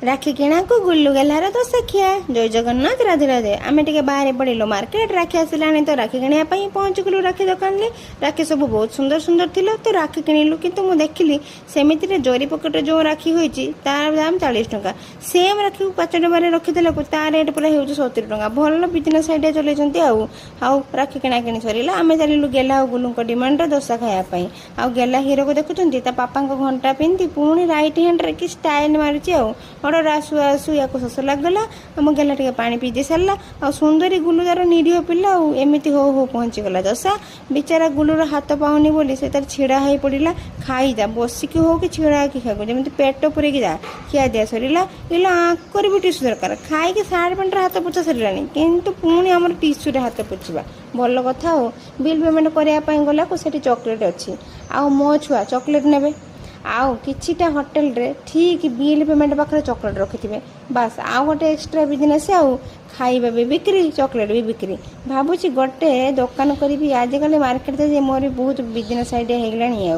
राखी किणा को गुल्लू गेलार तो सखिया जय जगन्नाथ राधे राधे आम टे बाहर पड़िलु मार्केट राखी आसला तो राखी किणा पहुँच गलु राखी दुकान में राखी सब बहुत सुंदर सुंदर थी तो राखी किणिलु किंतु मुझे देखिली सेमती जरी पकेट जो राखी होती तार दाम 40 टंका सेम राखी को 5 डबार रखीदे तार रेट पूरा हो 70 टंका भल बिजनेस आइडिया चलते आउ राखी किणा कि सरला आम चलू गेला और गुलू डिमांड दोसा खायापी आउ गेला हीरो को देखुं पापा घंटा पिंधि पुणी रईट हैंड्रे कि स्टाइल मारुची ऑर्डर आसु आसु या शोष लगला आम गेला टे पा पीदे सारा आ सुंदरी गुलुदार निरीह पिला एमती हो हो पहुँचीगला दशा बेचारा गुलुर हाथ पाऊनी बोली से तार छिड़ा हो पड़ा खाई जा बसिकी हो कि छिड़ा कि खाऊ जमी पेट पूरे जा खिया दिया सरला इला आंकर भी टीसू दरकार खाई सार्ट पैंट हाथ पोछा सरलानी किंतु पुणी आम टीसू हाथ पोछा भल कथा हो बिल पेमेंट करने गला को चॉकलेट अच्छी आ मो छुआ चॉकलेट नेबे आउ किछिटा होटेल रे ठीक बिल पेमेंट पाखे चॉकलेट रखिथे बास आउ गोटे एक्सट्रा बिजनेस आउ खाଇବା भी बिक्री चॉकलेट भी बिक्री भावुची गोटे दुकान करी आजिकल मार्केट से मोर बहुत बिजनेस आइडिया होगलानी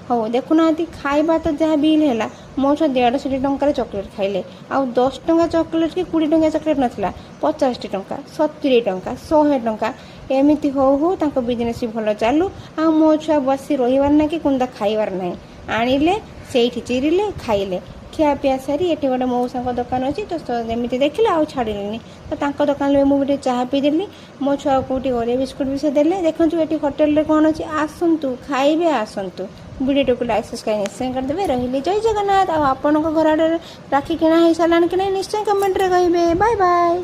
हो देखुना खाଇବା तो जहाँ बिल है मो छुआ 150 टंकार चॉकलेट खाइले आउ 10 टंका चॉकलेट कि 20 टंका चॉकलेट नाला 50 टंका 70 टंका 100 टंका एमती हो हो तांको बिजनेस भी भल चालू आ मो छुआ बसी रहीबार ना कि कुंदा खाइबार ना आनिले से चिरिले खाइले खिया पिया सारी ये गोटे मौसा दुकान अच्छी तो एमती देखिले आउ छाड़िली तो तांको दुकान में मुझे चाह पीदेली मो छुआ कौटी ओरियो बिस्कुट भी से देले देखु ये होटेल कौन अच्छी आसतु खाइबे आसतु वीडियो को लाइक सब्सक्राइब निश्चय करदे रही जय जगन्नाथ। आप घर आड़े राखी किणा हो सारा कि नहीं निश्चय कमेंट रे कहिबे। Bye bye.